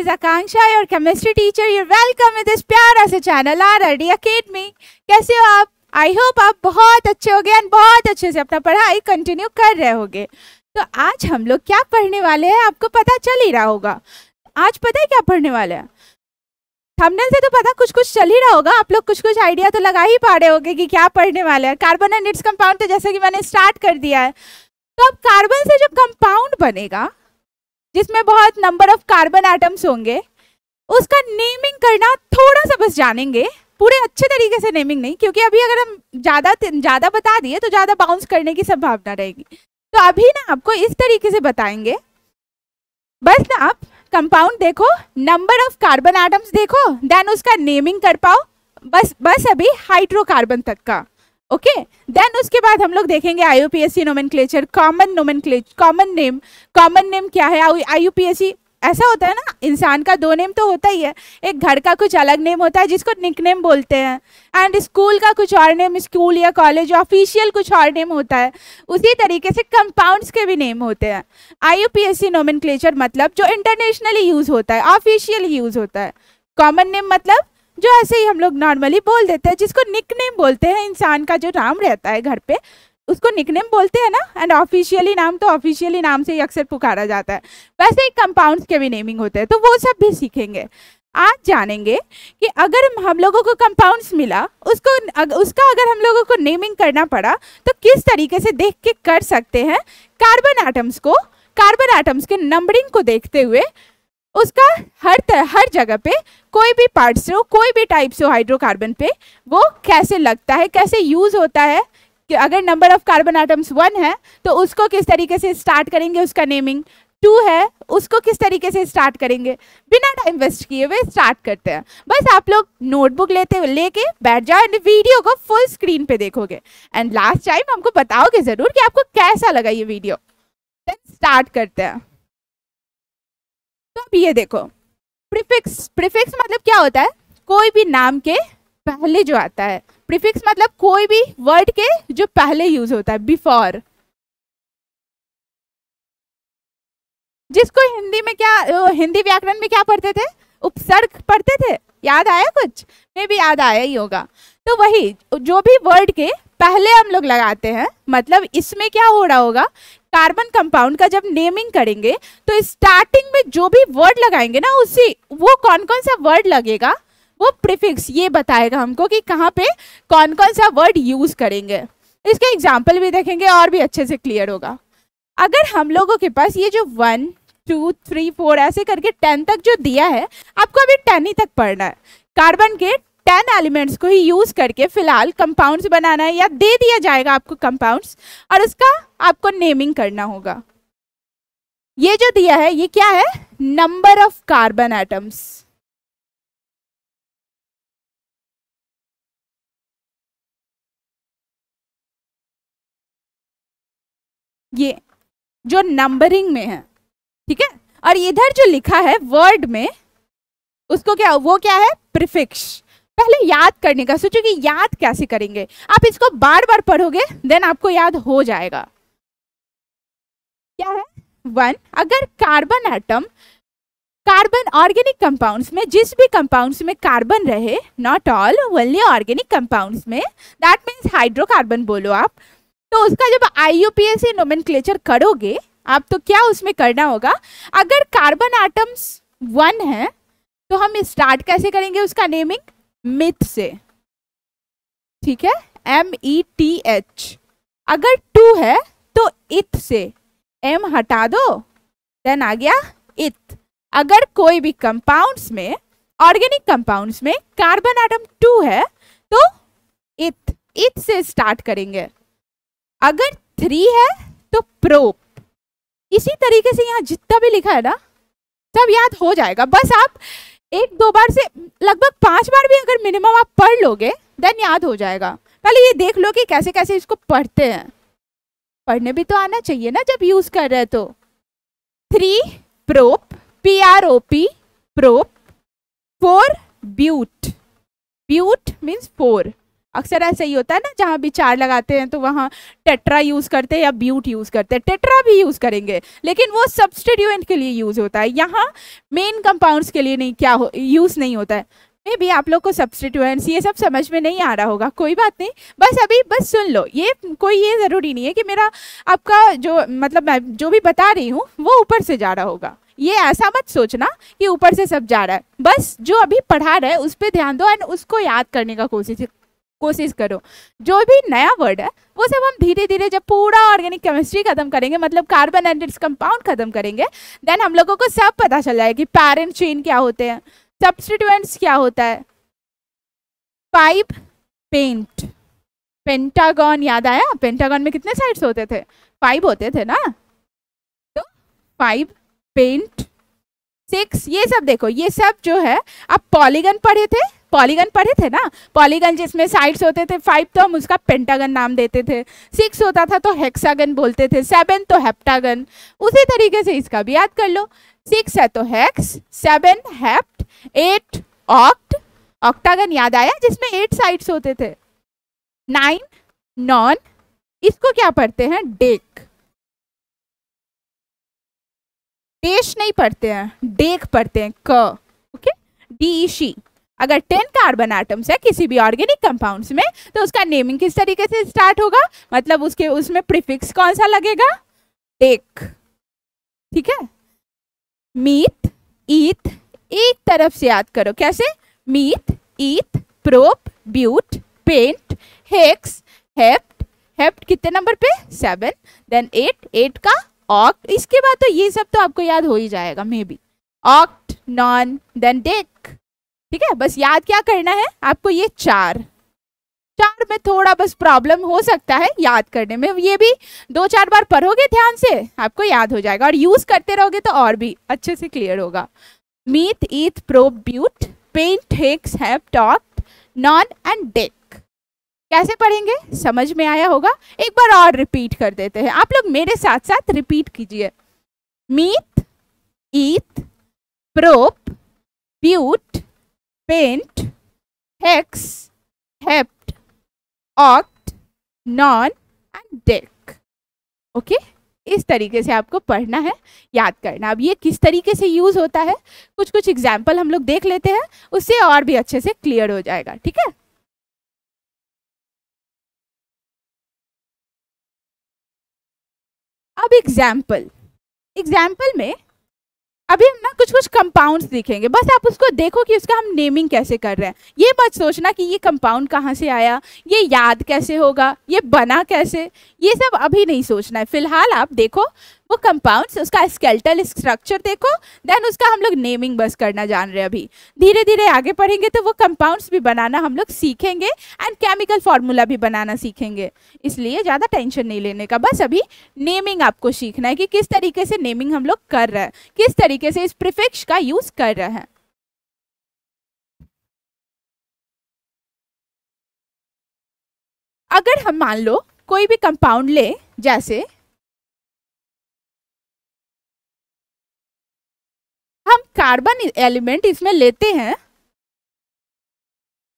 is Akanksha, your chemistry teacher. You're welcome in this प्यारा सा channel RRD Academy. कैसे हो आप? आई होप आप बहुत अच्छे होगे और बहुत अच्छे से अपना पढ़ाई कंटिन्यू कर रहे होगे। तो आज हम लोग क्या पढ़ने वाले हैं आपको पता चल ही रहा होगा। आज पता है क्या पढ़ने वाले हैं? थंबनेल से तो पता कुछ कुछ चल ही रहा होगा, आप लोग कुछ कुछ आइडिया तो लगा ही पा रहे होगे कि क्या पढ़ने वाले हैं। कार्बन एंड इट्स कंपाउंड, तो जैसे कि मैंने स्टार्ट कर दिया है। तो अब कार्बन से जो कंपाउंड बनेगा जिसमें बहुत नंबर ऑफ कार्बन एटम्स होंगे, उसका नेमिंग करना थोड़ा सा बस जानेंगे, पूरे अच्छे तरीके से नेमिंग नहीं, क्योंकि अभी अगर हम ज्यादा बता दिए तो ज्यादा बाउंस करने की संभावना रहेगी। तो अभी ना आपको इस तरीके से बताएंगे, बस ना आप कंपाउंड देखो, नंबर ऑफ कार्बन एटम्स देखो, देन उसका नेमिंग कर पाओ, बस अभी हाइड्रोकार्बन तक का। ओके, देन उसके बाद हम लोग देखेंगे IUPAC नोमेनक्लेचर, कॉमन नेम क्या है। IUPAC ऐसा होता है ना, इंसान का दो नेम तो होता ही है, एक घर का कुछ अलग नेम होता है जिसको निकनेम बोलते हैं, एंड स्कूल का कुछ और नेम, स्कूल या कॉलेज ऑफिशियल कुछ और नेम होता है। उसी तरीके से कंपाउंड्स के भी नेम होते हैं। IUPAC नोमेनक्लेचर मतलब जो इंटरनेशनली यूज होता है, ऑफिशियली यूज होता है। कॉमन नेम मतलब जो ऐसे ही हम लोग नॉर्मली बोल देते हैं, जिसको निकनेम बोलते हैं, इंसान का जो नाम रहता है घर पे उसको निकनेम बोलते हैं ना, एंड ऑफिशियली नाम तो ऑफिशियली नाम से ही अक्सर पुकारा जाता है। वैसे ही कंपाउंड्स के भी नेमिंग होते हैं, तो वो सब भी सीखेंगे। आज जानेंगे कि अगर हम लोगों को कंपाउंड्स मिला, उसका अगर हम लोगों को नेमिंग करना पड़ा तो किस तरीके से देख के कर सकते हैं। कार्बन एटम्स के नंबरिंग को देखते हुए उसका हर जगह पे कोई भी पार्ट्स हो, कोई भी टाइप्स हो हाइड्रोकार्बन पे, वो कैसे लगता है, कैसे यूज होता है। कि अगर नंबर ऑफ कार्बन एटम्स 1 है तो उसको किस तरीके से स्टार्ट करेंगे, उसका नेमिंग 2 है उसको किस तरीके से स्टार्ट करेंगे। बिना टाइम वेस्ट किए हुए स्टार्ट करते हैं। बस आप लोग नोटबुक लेके बैठ जाओ एंड वीडियो को फुल स्क्रीन पे देखोगे, एंड लास्ट टाइम हमको बताओगे जरूर कि आपको कैसा लगा ये वीडियो। स्टार्ट करते हैं। तो अब ये देखो, प्रीफिक्स मतलब क्या होता है? कोई भी नाम के पहले जो आता है। प्रीफिक्स मतलब कोई भी वर्ड के जो पहले यूज होता है, बिफोर। जिसको हिंदी व्याकरण में क्या पढ़ते थे? उपसर्ग पढ़ते थे। याद आया कुछ? में भी याद आया ही होगा। तो वही जो भी वर्ड के पहले हम लोग लगाते हैं, मतलब इसमें क्या हो रहा होगा, कार्बन कंपाउंड का जब नेमिंग करेंगे तो स्टार्टिंग में जो भी वर्ड लगाएंगे ना, वो कौन कौन सा वर्ड लगेगा, वो प्रीफिक्स ये बताएगा हमको कि कहाँ पे कौन कौन सा वर्ड यूज करेंगे। इसके एग्जाम्पल भी देखेंगे और भी अच्छे से क्लियर होगा। अगर हम लोगों के पास ये जो 1 2 3 4 ऐसे करके 10 तक जो दिया है, आपको अभी 10 ही तक पढ़ना है। कार्बन के 10 एलिमेंट्स को ही यूज करके फिलहाल कंपाउंड्स बनाना है, या दे दिया जाएगा आपको कंपाउंड्स और उसका आपको नेमिंग करना होगा। ये जो दिया है ये क्या है? Number of carbon atoms. ये जो नंबरिंग में है, ठीक है, और इधर जो लिखा है वर्ड में, उसको वो क्या है? प्रीफिक्स। पहले याद करने का सोचो कि याद कैसे करेंगे। आप इसको बार बार पढ़ोगे देन आपको याद हो जाएगा। क्या है? 1, अगर carbon atom, carbon organic compounds में, जिस भी कंपाउंड्स में कार्बन रहे, not all, only organic compounds में, दैट मीन्स हाइड्रोकार्बन बोलो आप, तो उसका जब IUPAC नोमेनक्लेचर करोगे आप, तो क्या उसमें करना होगा? अगर कार्बन एटम्स 1 है तो हम स्टार्ट कैसे करेंगे उसका नेमिंग? मिथ से, ठीक है, METH। अगर 2 है तो इथ से, M हटा दो, देन आ गया इथ। अगर कोई भी कंपाउंड्स में, ऑर्गेनिक कंपाउंड्स में कार्बन एटम 2 है तो इथ से स्टार्ट करेंगे। अगर 3 है तो प्रोप। इसी तरीके से यहाँ जितना भी लिखा है ना, सब याद हो जाएगा। बस आप 1-2 बार से लगभग 5 बार भी अगर मिनिमम आप पढ़ लोगे देन याद हो जाएगा। पहले ये देख लो कि कैसे कैसे इसको पढ़ते हैं। पढ़ने भी तो आना चाहिए ना जब यूज कर रहे हैं तो। 3 prop, PROP, prop. 4 but, but means 4। अक्सर ऐसा ही होता है ना, जहाँ भी 4 लगाते हैं तो वहाँ टेट्रा यूज करते हैं या ब्यूट यूज करते हैं। टेट्रा भी यूज करेंगे लेकिन वो सब्स्टिट्यूएंट के लिए यूज होता है, यहाँ मेन कंपाउंड्स के लिए नहीं यूज नहीं होता है। मे भी आप लोग को सब्स्टिट्यूएंट्स ये सब समझ में नहीं आ रहा होगा, कोई बात नहीं, बस अभी बस सुन लो। ये कोई ये ज़रूरी नहीं है कि मेरा आपका जो मतलब मैं जो भी बता रही हूँ वो ऊपर से जा रहा होगा, ये ऐसा मत सोचना कि ऊपर से सब जा रहा है। बस जो अभी पढ़ा रहा है उस पर ध्यान दो एंड उसको याद करने का कोशिश करो। जो भी नया वर्ड है वो सब हम धीरे धीरे जब पूरा ऑर्गेनिक केमिस्ट्री खत्म करेंगे, मतलब कार्बन एंड इट्स कंपाउंड खत्म करेंगे, देन हम लोगों को सब पता चल जाएगा कि पैरेंट चेन क्या होते हैं, सब्स्टिट्यूएंट्स क्या होता है। 5 पेंट, पेंटागन याद आया? पेंटागन में कितने साइड्स होते थे? 5 होते थे ना, तो 5 पेंट 6, ये सब देखो, ये सब जो है आप पॉलीगन पढ़े थे ना, पॉलीगन जिसमें साइड्स होते थे 5 तो हम उसका पेंटागन नाम देते थे, 6 होता था तो हेक्सागन बोलते थे, 7 तो हेप्टागन। उसी तरीके से इसका भी याद कर लो, 6 है तो हेक्स, 7 हेप्ट, 8 ऑक्ट, ऑक्टागन याद आया जिसमें 8 साइड्स होते थे, 9 नॉन, इसको क्या पढ़ते हैं? डेक, डेश नहीं पढ़ते हैं, डेक पढ़ते हैं, क, ओके, DEC। अगर 10 कार्बन एटम्स है किसी भी ऑर्गेनिक कंपाउंड्स में तो उसका नेमिंग किस तरीके से स्टार्ट होगा, मतलब उसमें प्रीफिक्स कौन सा लगेगा? डेक, ठीक है। मीथ, ईथ, एक तरफ से याद करो, कैसे? Meth, eth, prop, but, pent, hex, hept, hept कितने नंबर पे? 7, देन 8 का ऑक्ट, इसके बाद तो ये सब तो आपको याद हो ही जाएगा maybe, oct, non, then dec, ठीक है। बस याद क्या करना है आपको? ये 4 में थोड़ा बस प्रॉब्लम हो सकता है याद करने में, ये भी 2-4 बार पढ़ोगे ध्यान से आपको याद हो जाएगा, और यूज करते रहोगे तो और भी अच्छे से क्लियर होगा। Meth, eth, prop, but, pent, hex, hept, oct, non and dec. कैसे पढ़ेंगे समझ में आया होगा? एक बार और रिपीट कर देते हैं, आप लोग मेरे साथ साथ रिपीट कीजिए। Meth, eth, prop, but, pent, hex, hept, oct, non and dec. Okay, इस तरीके से आपको पढ़ना है, याद करना। अब ये किस तरीके से यूज होता है कुछ एग्जाम्पल हम लोग देख लेते हैं, उससे और भी अच्छे से क्लियर हो जाएगा, ठीक है। अब एग्जाम्पल में अभी हम ना कुछ कंपाउंड्स दिखेंगे, बस आप उसको देखो कि उसका हम नेमिंग कैसे कर रहे हैं। ये मत सोचना कि ये कंपाउंड कहाँ से आया, ये याद कैसे होगा, ये बना कैसे, ये सब अभी नहीं सोचना है। फिलहाल आप देखो वो कंपाउंड्स, उसका स्केलेटल स्ट्रक्चर देखो, देन उसका हम लोग नेमिंग बस करना जान रहे हैं। अभी धीरे धीरे आगे पढ़ेंगे तो वो कंपाउंड्स भी बनाना हम लोग सीखेंगे एंड केमिकल फॉर्मूला भी बनाना सीखेंगे, इसलिए ज़्यादा टेंशन नहीं लेने का। बस अभी नेमिंग आपको सीखना है कि किस तरीके से नेमिंग हम लोग कर रहे हैं, किस तरीके से इस प्रीफिक्स का यूज कर रहे हैं। अगर हम मान लो कोई भी कंपाउंड ले, जैसे हम कार्बन एलिमेंट इसमें लेते हैं,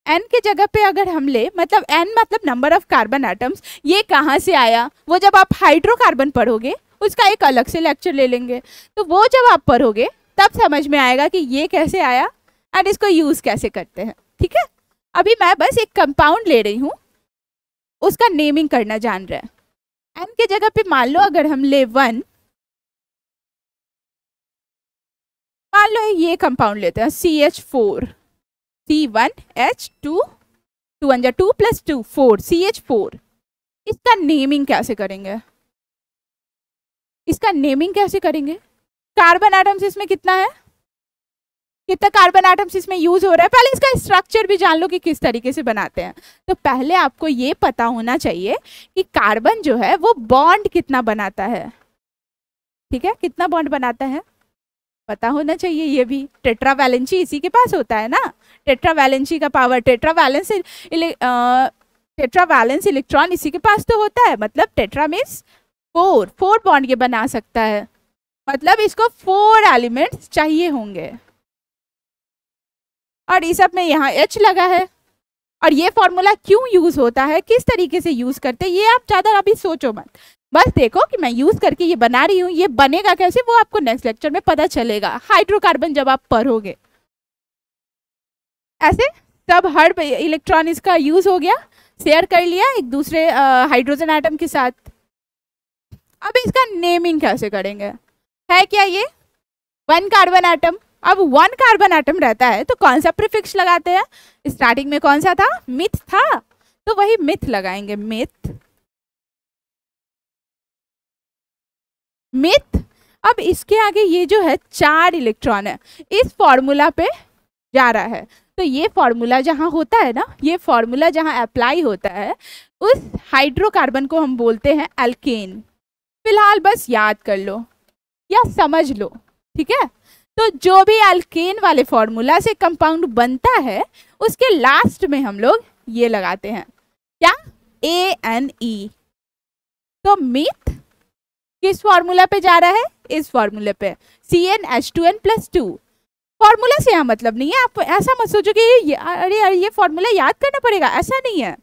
n के जगह पे अगर हम ले, मतलब n मतलब नंबर ऑफ कार्बन एटम्स, ये कहाँ से आया वो जब आप हाइड्रोकार्बन पढ़ोगे उसका एक अलग से लेक्चर ले लेंगे, तो वो जब आप पढ़ोगे तब समझ में आएगा कि ये कैसे आया एंड इसको यूज कैसे करते हैं, ठीक है। अभी मैं बस एक कंपाउंड ले रही हूँ, उसका नेमिंग करना जान रहे हैं। n के जगह पे मान लो अगर हम ले 1, मान लो ये कंपाउंड लेते हैं CH4, C1H2, 2 1 2 + 2 4, CH4। इसका नेमिंग कैसे करेंगे? कार्बन एटम्स इसमें कितना है, कितना कार्बन एटम्स इसमें यूज हो रहा है, पहले इसका स्ट्रक्चर भी जान लो कि किस तरीके से बनाते हैं। तो पहले आपको ये पता होना चाहिए कि कार्बन जो है वो बॉन्ड कितना बनाता है, ठीक है, कितना बॉन्ड बनाता है पता होना चाहिए। ये भी टेट्रावैलेंसी इसी के पास होता है ना, टेट्रावैलेंसी का पावर, टेट्रावैलेंस इलेक्ट्रॉन इसी के पास तो होता है, मतलब टेट्रा मीन्स 4 बॉन्ड ये बना सकता है, मतलब इसको 4 एलिमेंट्स चाहिए होंगे। और इस सब में यहाँ H लगा है, और ये फॉर्मूला क्यों यूज होता है, किस तरीके से यूज करते हैं, ये आप ज्यादा अभी सोचो मत, बस देखो कि मैं यूज करके ये बना रही हूँ, ये बनेगा कैसे वो आपको नेक्स्ट लेक्चर में पता चलेगा, हाइड्रोकार्बन जब आप पढ़ोगे। ऐसे सब हर इलेक्ट्रॉन इसका यूज हो गया, शेयर कर लिया एक दूसरे हाइड्रोजन एटम के साथ। अब इसका नेमिंग कैसे करेंगे, है क्या ये 1 कार्बन एटम। अब 1 कार्बन एटम रहता है तो कौन सा प्रीफिक्स लगाते हैं, स्टार्टिंग में कौन सा था, मिथ था, तो वही मिथ लगाएंगे, मिथ मिथ। अब इसके आगे ये जो है 4 इलेक्ट्रॉन है, इस फॉर्मूला पे जा रहा है, तो ये फॉर्मूला जहां होता है ना, ये फॉर्मूला जहां अप्लाई होता है उस हाइड्रोकार्बन को हम बोलते हैं एल्केन। फिलहाल बस याद कर लो या समझ लो, ठीक है। तो जो भी एल्केन वाले फॉर्मूला से कंपाउंड बनता है उसके लास्ट में हम लोग ये लगाते हैं, क्या, ANE। तो मिथ किस फॉर्मूला पे जा रहा है, इस फॉर्मूले पे, CnH2n+2। फॉर्मूला से यहाँ मतलब नहीं है, आप ऐसा मत सोचो कि अरे ये फॉर्मूला याद करना पड़ेगा, ऐसा नहीं है,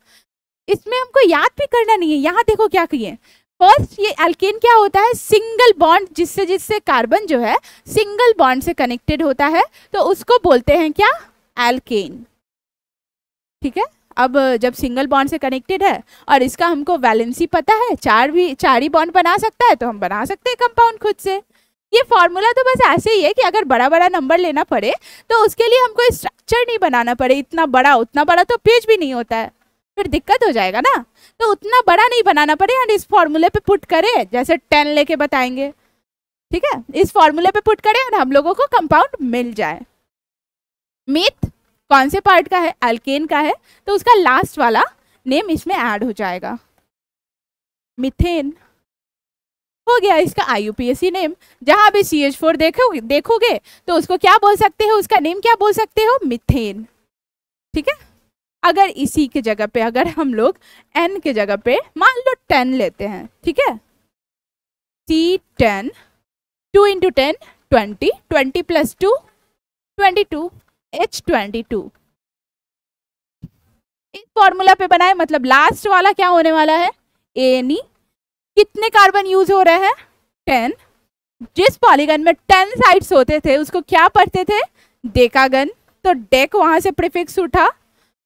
इसमें हमको याद भी करना नहीं है। यहाँ देखो क्या किए, फर्स्ट ये एल्केन क्या होता है, सिंगल बॉन्ड, जिससे जिससे कार्बन जो है सिंगल बॉन्ड से कनेक्टेड होता है तो उसको बोलते हैं क्या, एल्केन, ठीक है। अब जब सिंगल बॉन्ड से कनेक्टेड है और इसका हमको वैलेंसी पता है, चार ही बॉन्ड बना सकता है, तो हम बना सकते हैं कंपाउंड खुद से। ये फॉर्मूला तो बस ऐसे ही है कि अगर बड़ा बड़ा नंबर लेना पड़े तो उसके लिए हमको स्ट्रक्चर नहीं बनाना पड़े, इतना बड़ा उतना बड़ा तो पेज भी नहीं होता है, फिर दिक्कत हो जाएगा ना, तो उतना बड़ा नहीं बनाना पड़े और इस फॉर्मूले पे पुट करें, जैसे 10 लेके बताएंगे, ठीक है, इस फॉर्मूले पे पुट करें और हम लोगों को कंपाउंड मिल जाए। मिथ कौन से पार्ट का है, एल्केन का है, तो उसका लास्ट वाला नेम इसमें ऐड हो जाएगा, मिथेन हो गया इसका IUPAC नेम। जहां भी CH4 देखोगे तो उसको क्या बोल सकते हो, उसका नेम क्या बोल सकते हो, मिथेन, ठीक है। अगर इसी के जगह पे अगर हम लोग N के जगह पे मान लो 10 लेते हैं, ठीक है, C10, 2 × 10 20, 20 + 2 22, H22। इस फॉर्मूला पे बनाए, मतलब लास्ट वाला क्या होने वाला है, ANE। कितने कार्बन यूज हो रहे हैं, 10। जिस पॉलीगन में 10 साइड्स होते थे उसको क्या पढ़ते थे, डेकागन, तो डेक वहां से प्रीफिक्स उठा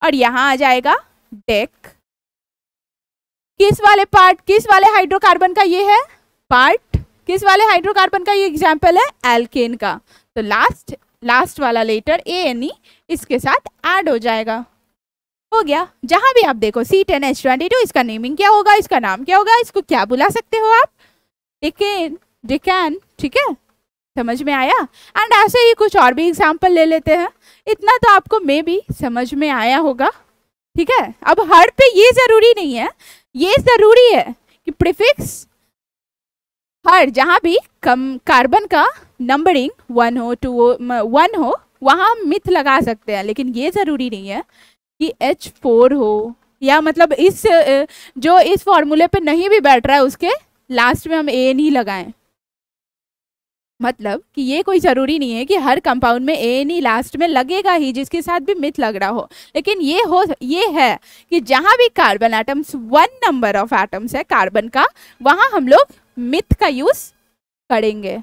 और यहां आ जाएगा डेक। किस वाले पार्ट, किस वाले हाइड्रोकार्बन का ये है पार्ट, किस वाले हाइड्रोकार्बन का ये एग्जाम्पल है, एल्केन का, तो लास्ट वाला लेटर ANE इसके साथ ऐड हो जाएगा, हो गया। जहां भी आप देखो C10H22, इसका नेमिंग क्या होगा, इसका नाम क्या होगा, इसको क्या बुला सकते हो आप, डेकान, ठीक है, समझ में आया। एंड ऐसे ही कुछ और भी एग्जाम्पल ले लेते हैं, इतना तो आपको मे भी समझ में आया होगा, ठीक है। अब हर पे ये जरूरी नहीं है, ये जरूरी है कि प्रीफिक्स हर जहां भी कार्बन का नंबरिंग 1 हो 2 हो 1 हो वहां हम मिथ लगा सकते हैं, लेकिन ये जरूरी नहीं है कि H4 हो, या मतलब इस जो इस फॉर्मूले पे नहीं भी बैठ रहा है उसके लास्ट में हम ANE लगाएं, मतलब कि ये कोई जरूरी नहीं है कि हर कंपाउंड में ANE लास्ट में लगेगा ही जिसके साथ भी मिथ लग रहा हो, लेकिन ये है कि जहां भी carbon atoms 1 number of atoms है कार्बन का, वहां हम लोग मिथ का यूज करेंगे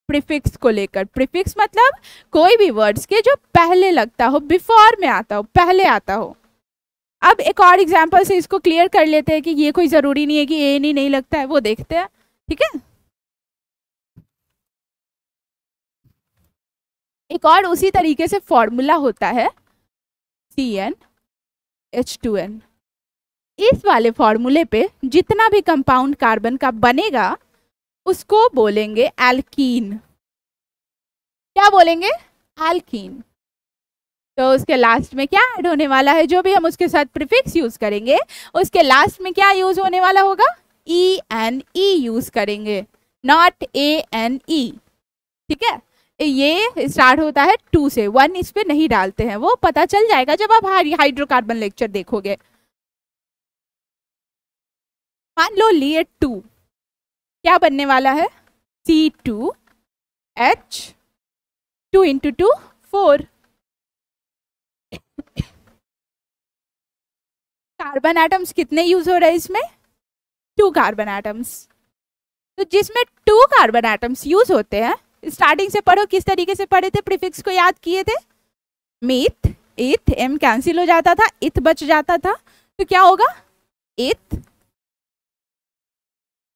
प्रीफिक्स को लेकर। प्रीफिक्स मतलब कोई भी वर्ड्स के जो पहले लगता हो, बिफोर में आता हो, पहले आता हो। अब एक और एग्जांपल से इसको क्लियर कर लेते हैं कि ये कोई जरूरी नहीं है कि ANE नहीं लगता है, वो देखते हैं, ठीक है। एक और उसी तरीके से फॉर्मूला होता है CnH2n। इस वाले फॉर्मूले पे जितना भी कंपाउंड कार्बन का बनेगा उसको बोलेंगे एल्कीन। क्या बोलेंगे, एल्कीन। तो उसके लास्ट में क्या ऐड होने वाला है, जो भी हम उसके साथ प्रीफिक्स यूज करेंगे उसके लास्ट में क्या यूज होने वाला होगा, ENE यूज करेंगे, नॉट ANE, ठीक है। ये स्टार्ट होता है 2 से, 1 इस पे नहीं डालते हैं, वो पता चल जाएगा जब आप हाइड्रोकार्बन लेक्चर देखोगे। मान लो लिए 2, क्या बनने वाला है, C2H, 2 × 2 4, कार्बन एटम्स कितने यूज हो रहे हैं इसमें? 2 कार्बन एटम्स। तो जिसमें 2 कार्बन एटम्स यूज होते हैं, स्टार्टिंग से पढ़ो किस तरीके से पढ़े थे, प्रीफिक्स को याद किए थे, मीथ, इथ, एम कैंसिल हो जाता था, इथ बच जाता था, तो क्या होगा इथ।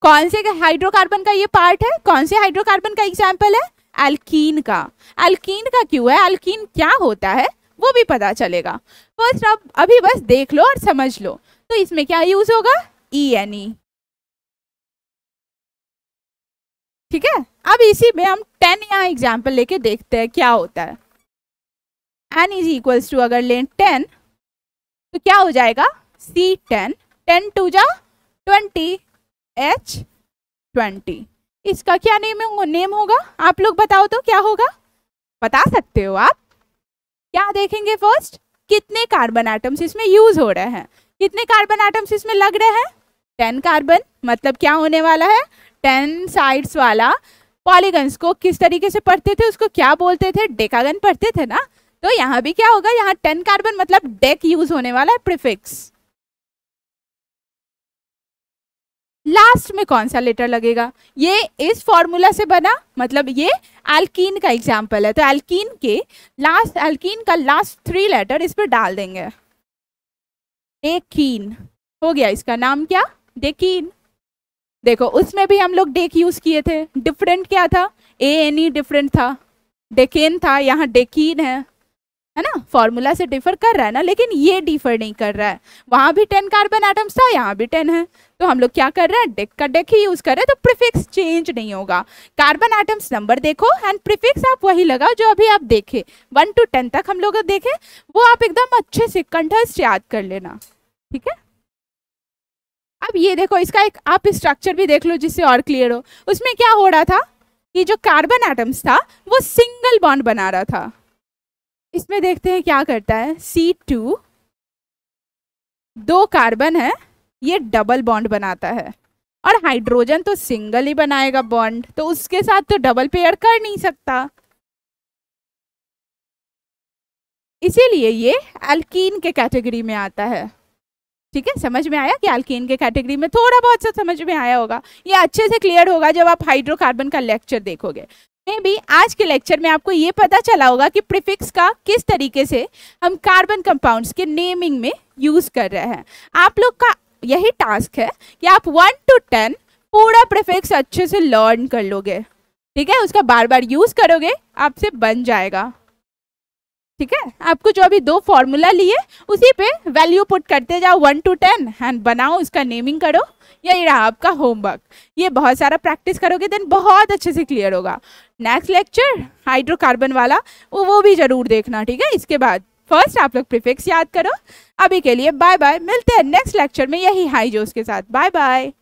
कौन से हाइड्रोकार्बन का ये पार्ट है, कौन से हाइड्रोकार्बन का एग्जाम्पल है? एल्कीन का। एल्कीन का क्यों है, एल्कीन क्या होता है वो भी पता चलेगा। फर्स्ट अब अभी बस देख लो और समझ लो। तो इसमें क्या यूज होगा? ENE। ठीक है, अब इसी में हम 10 यहाँ एग्जाम्पल लेके देखते हैं क्या होता है। N इज इक्वल्स टू अगर लें 10 तो क्या हो जाएगा? C10, 10 2 जा 20, H20। इसका क्या नेम होगा? आप लोग बताओ तो क्या होगा, बता सकते हो आप? क्या देखेंगे फर्स्ट, कितने कार्बन एटम्स इसमें यूज हो रहे हैं, कितने कार्बन एटम्स इसमें लग रहे हैं? 10 कार्बन। मतलब क्या होने वाला है? 10 साइड्स वाला पॉलीगन्स को किस तरीके से पढ़ते थे, उसको क्या बोलते थे? डेकागन पढ़ते थे ना। तो यहाँ भी क्या होगा, यहाँ 10 कार्बन मतलब डेक यूज होने वाला है, प्रीफिक्स। लास्ट में कौन सा लेटर लगेगा? ये इस फॉर्मूला से बना, मतलब ये एल्कीन का एग्जाम्पल है, तो एल्कीन का लास्ट 3 लेटर इस पर डाल देंगे। डेकीन हो गया, इसका नाम क्या? डेकीन। देखो उसमें भी हम लोग डेक यूज किए थे, डिफरेंट क्या था? ANE डिफरेंट था, डेकेन था, यहाँ डेकीन है ना। फॉर्मूला से डिफर कर रहा है ना, लेकिन ये डिफर नहीं कर रहा है। वहां भी 10 कार्बन एटम्स था, यहाँ भी 10 है, तो हम लोग क्या कर रहे हैं? डेक का डेक ही यूज कर रहे हैं, तो प्रीफिक्स चेंज नहीं होगा। कार्बन एटम्स नंबर देखो एंड प्रीफिक्स आप वही लगाओ जो अभी आप देखे, 1 to 10 तक हम लोग देखे, वो आप एकदम अच्छे से कंठस्थ याद कर लेना। ठीक है, अब ये देखो इसका एक आप स्ट्रक्चर भी देख लो जिससे और क्लियर हो। उसमें क्या हो रहा था कि जो कार्बन एटम्स था वो सिंगल बॉन्ड बना रहा था। इसमें देखते हैं क्या करता है। C2 2 कार्बन है, ये डबल बॉन्ड बनाता है, और हाइड्रोजन तो सिंगल ही बनाएगा बॉन्ड, तो उसके साथ तो डबल पेयर कर नहीं सकता, इसीलिए ये एल्कीन के कैटेगरी में आता है। ठीक है, समझ में आया कि एल्कीन के कैटेगरी में? थोड़ा बहुत सा समझ में आया होगा, ये अच्छे से क्लियर होगा जब आप हाइड्रोकार्बन का लेक्चर देखोगे। मे बी आज के लेक्चर में आपको ये पता चला होगा कि प्रीफिक्स का किस तरीके से हम कार्बन कंपाउंड्स के नेमिंग में यूज कर रहे हैं। आप लोग का यही टास्क है कि आप 1 to 10 पूरा प्रीफिक्स अच्छे से लर्न कर लोगे। ठीक है, उसका बार बार यूज करोगे, आपसे बन जाएगा। ठीक है, आपको जो अभी 2 फॉर्मूला लिए उसी पे वैल्यू पुट करते जाओ 1 to 10 एंड बनाओ, उसका नेमिंग करो। यही रहा आपका होमवर्क। ये बहुत सारा प्रैक्टिस करोगे देन बहुत अच्छे से क्लियर होगा। नेक्स्ट लेक्चर हाइड्रोकार्बन वाला वो भी जरूर देखना। ठीक है, इसके बाद फर्स्ट आप लोग प्रीफिक्स याद करो। अभी के लिए बाय बाय, मिलते हैं नेक्स्ट लेक्चर में यही हाई जोश के साथ। Bye bye.